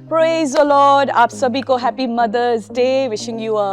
Praise the Lord. आप सभी को happy mother's day. Wishing you a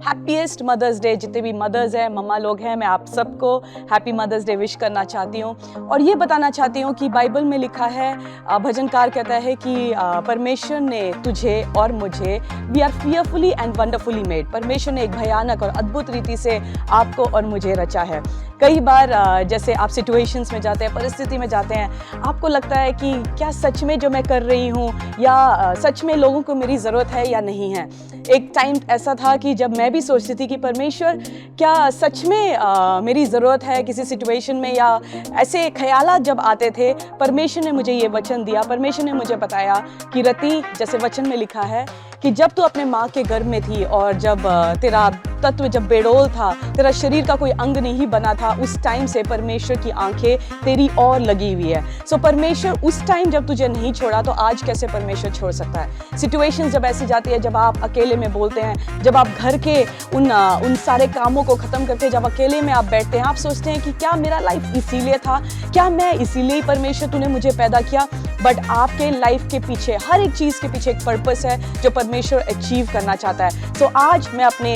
happiest mother's day. जितने भी मदर्स हैं, मम्मा लोग हैं, मैं आप सबको हैप्पी मदर्स डे विश करना चाहती हूँ और ये बताना चाहती हूँ कि बाइबल में लिखा है, भजनकार कहता है कि परमेश्वर ने तुझे और मुझे we are fearfully and wonderfully made. परमेश्वर ने एक भयानक और अद्भुत रीति से आपको और मुझे रचा है। कई बार जैसे आप सिचुएशंस में जाते हैं, परिस्थिति में जाते हैं, आपको लगता है कि क्या सच में जो मैं कर रही हूँ या सच में लोगों को मेरी ज़रूरत है या नहीं है। एक टाइम ऐसा था कि जब मैं भी सोचती थी कि परमेश्वर क्या सच में मेरी ज़रूरत है किसी सिचुएशन में, या ऐसे ख्यालात जब आते थे, परमेश्वर ने मुझे ये वचन दिया। परमेश्वर ने मुझे बताया कि रति, जैसे वचन में लिखा है कि जब तू अपने माँ के गर्भ में थी और जब तेरा तत्व जब बेडोल था, तेरा शरीर का कोई अंग नहीं बना था, उस टाइम से परमेश्वर की आंखें तेरी ओर लगी हुई है। सो परमेश्वर उस टाइम जब तुझे नहीं छोड़ा तो आज कैसे परमेश्वर छोड़ सकता है। सिचुएशंस जब ऐसी जाती है, जब आप अकेले में बोलते हैं, जब आप घर के उन सारे कामों को ख़त्म करके जब अकेले में आप बैठते हैं, आप सोचते हैं कि क्या मेरा लाइफ इसीलिए था, क्या मैं इसीलिए ही परमेश्वर तूने मुझे पैदा किया। बट आपके लाइफ के पीछे, हर एक चीज़ के पीछे एक पर्पस है जो परमेश्वर अचीव करना चाहता है। सो आज मैं अपने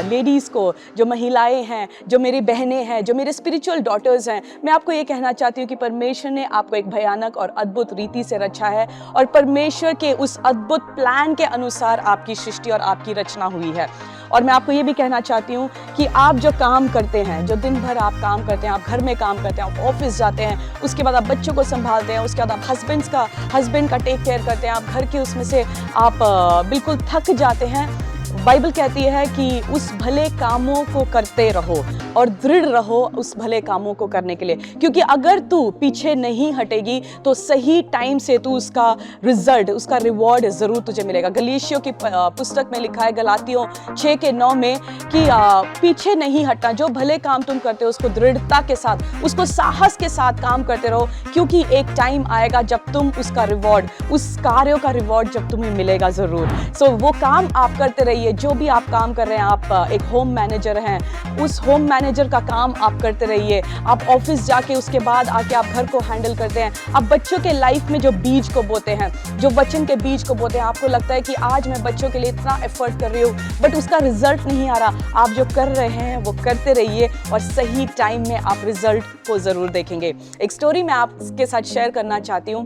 लेडीज़ को, जो महिलाएं हैं, जो मेरी बहनें हैं, जो मेरे स्पिरिचुअल डॉटर्स हैं, मैं आपको ये कहना चाहती हूँ कि परमेश्वर ने आपको एक भयानक और अद्भुत रीति से रचा है और परमेश्वर के उस अद्भुत प्लान के अनुसार आपकी सृष्टि और आपकी रचना हुई है। और मैं आपको ये भी कहना चाहती हूँ कि आप जो काम करते हैं, जो दिन भर आप काम करते हैं, आप घर में काम करते हैं, आप ऑफिस जाते हैं, उसके बाद आप बच्चों को संभालते हैं, उसके बाद आप हस्बैंड का टेक केयर करते हैं, आप घर के उसमें से आप बिल्कुल थक जाते हैं। बाइबल कहती है कि उस भले कामों को करते रहो और दृढ़ रहो उस भले कामों को करने के लिए, क्योंकि अगर तू पीछे नहीं हटेगी तो सही टाइम से तू उसका रिजल्ट, उसका रिवॉर्ड ज़रूर तुझे मिलेगा। गलातियों की पुस्तक में लिखा है, गलातियों 6:9 में कि पीछे नहीं हटना। जो भले काम तुम करते हो उसको दृढ़ता के साथ, उसको साहस के साथ काम करते रहो, क्योंकि एक टाइम आएगा जब तुम उसका रिवॉर्ड, उस कार्यों का रिवॉर्ड जब तुम्हें मिलेगा ज़रूर। सो वो काम आप करते रहिए। जो भी आप काम कर रहे हैं, आप एक होम मैनेजर हैं, उस होम मैनेजर का काम आप करते रहिए। आप ऑफिस जाके उसके बाद आके आप घर को हैंडल करते हैं। आप बच्चों के लाइफ में जो बीज को बोते हैं, जो वचन के बीज को बोते हैं, आपको लगता है कि आज मैं बच्चों के लिए इतना एफर्ट कर रही हूँ बट उसका रिजल्ट नहीं आ रहा। आप जो कर रहे हैं वो करते रहिए और सही टाइम में आप रिजल्ट को ज़रूर देखेंगे। एक स्टोरी मैं आपके साथ शेयर करना चाहती हूँ।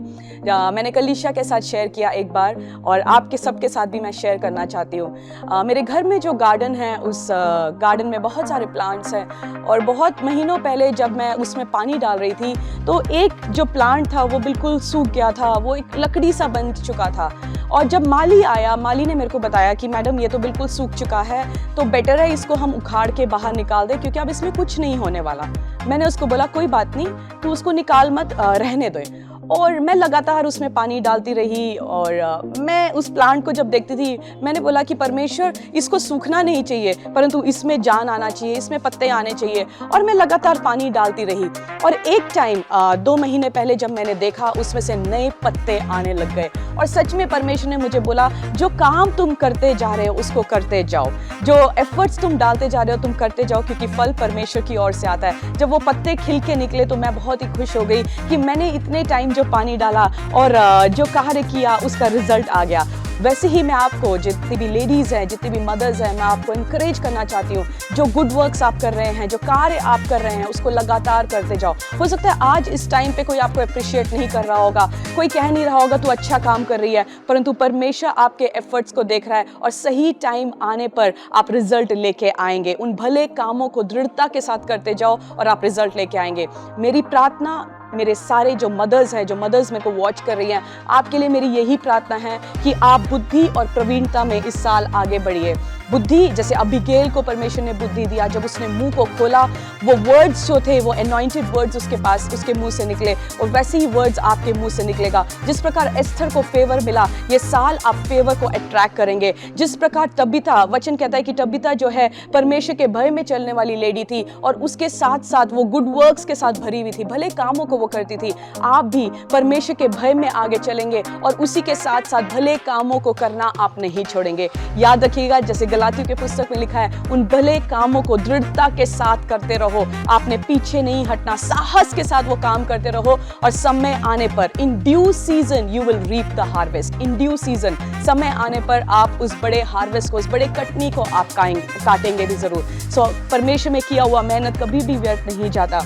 मैंने कलीसिया के साथ शेयर किया एक बार और आपके सबके साथ भी मैं शेयर करना चाहती हूँ। मेरे घर में जो गार्डन है, उस गार्डन में बहुत सारे प्लांट्स हैं और बहुत महीनों पहले जब मैं उसमें पानी डाल रही थी तो एक जो प्लांट था वो बिल्कुल सूख गया था, वो एक लकड़ी सा बन चुका था। और जब माली आया, माली ने मेरे को बताया कि मैडम ये तो बिल्कुल सूख चुका है, तो बेटर है इसको हम उखाड़ के बाहर निकाल दें क्योंकि अब इसमें कुछ नहीं होने वाला। मैंने उसको बोला कोई बात नहीं, तू उसको निकाल मत, रहने दो। और मैं लगातार उसमें पानी डालती रही और मैं उस प्लांट को जब देखती थी, मैंने बोला कि परमेश्वर इसको सूखना नहीं चाहिए परंतु इसमें जान आना चाहिए, इसमें पत्ते आने चाहिए। और मैं लगातार पानी डालती रही और एक टाइम 2 महीने पहले जब मैंने देखा, उसमें से नए पत्ते आने लग गए। और सच में परमेश्वर ने मुझे बोला, जो काम तुम करते जा रहे हो उसको करते जाओ, जो एफर्ट्स तुम डालते जा रहे हो तुम करते जाओ, क्योंकि फल परमेश्वर की ओर से आता है। जब वो पत्ते खिल के निकले तो मैं बहुत ही खुश हो गई कि मैंने इतने टाइम जो पानी डाला और जो कार्य किया उसका रिजल्ट आ गया। वैसे ही मैं आपको, जितनी भी लेडीज़ हैं, जितनी भी मदर्स हैं, मैं आपको इनकरेज करना चाहती हूँ, जो गुड वर्क्स आप कर रहे हैं, जो कार्य आप कर रहे हैं उसको लगातार करते जाओ। हो सकता है आज इस टाइम पे कोई आपको अप्रिशिएट नहीं कर रहा होगा, कोई कह नहीं रहा होगा तू अच्छा काम कर रही है, परंतु परमेश्वर आपके एफर्ट्स को देख रहा है और सही टाइम आने पर आप रिजल्ट लेके आएंगे। उन भले कामों को दृढ़ता के साथ करते जाओ और आप रिजल्ट लेके आएंगे। मेरी प्रार्थना मेरे सारे जो मदर्स हैं, जो मदर्स मेरे को वॉच कर रही हैं, आपके लिए मेरी यही प्रार्थना है कि आप बुद्धि और प्रवीणता में इस साल आगे बढ़िए। बुद्धि, जैसे अबीगेल को परमेश्वर ने बुद्धि दिया, जब उसने मुंह को खोला वो वर्ड्स जो थे वो एनॉइंटेड वर्ड्स उसके पास, उसके मुंह से निकले, और वैसे ही वर्ड्स आपके मुंह से निकलेगा। जिस प्रकार एस्थर को फेवर मिला, ये साल आप फेवर को अट्रैक्ट करेंगे। जिस प्रकार तबीता, वचन कहता है कि तबीता जो है परमेश्वर के भय में चलने वाली लेडी थी और उसके साथ साथ वो गुड वर्क्स के साथ भरी हुई थी, भले कामों को वो करती थी। आप भी परमेश्वर के भय में आगे चलेंगे और उसी के साथ साथ भले कामों को करना आप नहीं छोड़ेंगे। याद रखिएगा, जैसे गलातियों के पुस्तक में लिखा है, उन भले कामों को दृढ़ता के साथ करते रहो, आपने पीछे नहीं हटना, साहस के साथ वो काम करते रहो और समय आने पर in due season you will reap the harvest. In due season, समय आने पर आप उस बड़े हार्वेस्ट को, उस बड़े कटनी को आप काटेंगे भी ज़रूर। सो परमेश्वर में किया हुआ मेहनत कभी भी व्यर्थ नहीं जाता।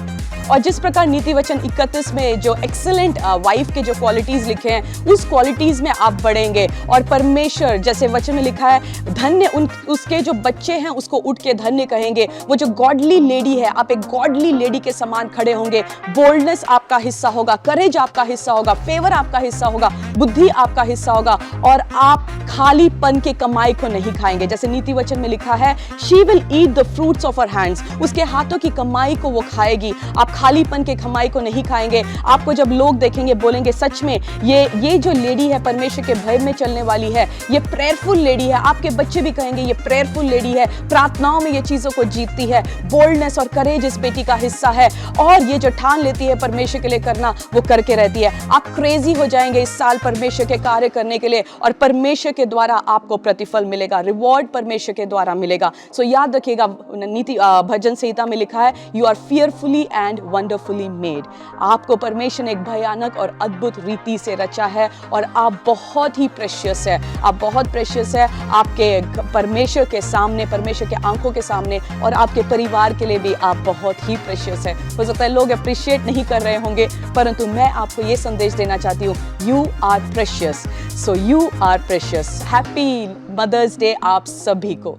और जिस प्रकार नीति वचन 31 में जो एक्सीलेंट वाइफ के जो क्वालिटीज़ लिखे हैं, उस क्वालिटीज़ में आप बढ़ेंगे और परमेश्वर, जैसे वचन में लिखा है, धन्य उसके जो बच्चे हैं उसको उठ के धन्य कहेंगे। वो जो गॉडली लेडी है, आप एक गॉडली लेडी के समान खड़े होंगे। बोल्डनेस आपका हिस्सा होगा, करेज आपका हिस्सा होगा, फेवर आपका हिस्सा होगा, बुद्धि आपका हिस्सा होगा और आप खालीपन के कमाई को नहीं खाएंगे। जैसे नीति वचन में लिखा है, she will eat the fruits of her hands, उसके हाथों की कमाई को वो खाएगी। आप खालीपन के कमाई को नहीं खाएंगे। आपको जब लोग देखेंगे बोलेंगे सच में ये जो लेडी है परमेश्वर के भय में चलने वाली है, ये प्रेयरफुल लेडी है। आपके बच्चे भी कहेंगे ये प्रेयरफुल लेडी है, प्रार्थनाओं में ये चीजों को जीतती है। बोल्डनेस और करेज इस बेटी का हिस्सा है और ये जो ठान लेती है परमेश्वर के लिए करना, वो करके रहती है। आप क्रेजी हो जाएंगे इस साल परमेश्वर के कार्य करने के लिए और परमेश्वर के द्वारा आपको प्रतिफल मिलेगा, रिवॉर्ड परमेश्वर के द्वारा मिलेगा। सो याद रखिएगा, नीति भजन संहिता में लिखा है, you are fearfully and wonderfully made. आपको परमेश्वर ने एक भयानक और अद्भुत रीति से रचा है और आप बहुत ही प्रेशियस है। आप बहुत प्रेशियस है आपके परमेश्वर के सामने, परमेश्वर के आंखों के सामने, और आपके परिवार के लिए भी आप बहुत ही प्रेशियस है। हो सकता है लोग अप्रिशिएट नहीं कर रहे होंगे, परंतु मैं आपको ये संदेश देना चाहती हूँ, you are precious. So you are precious. Happy mother's day आप सभी को।